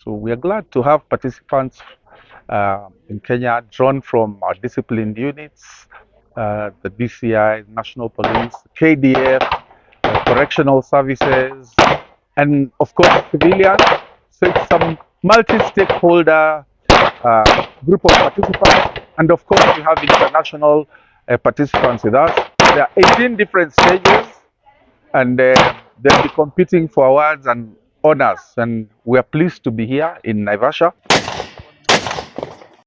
So we are glad to have participants in Kenya drawn from our disciplined units, the DCI, National Police, KDF, correctional services, and of course civilians. So it's some multi-stakeholder group of participants, and of course we have international participants with us. There are 18 different stages, and they'll be competing for awards and honors, and we are pleased to be here in Naivasha.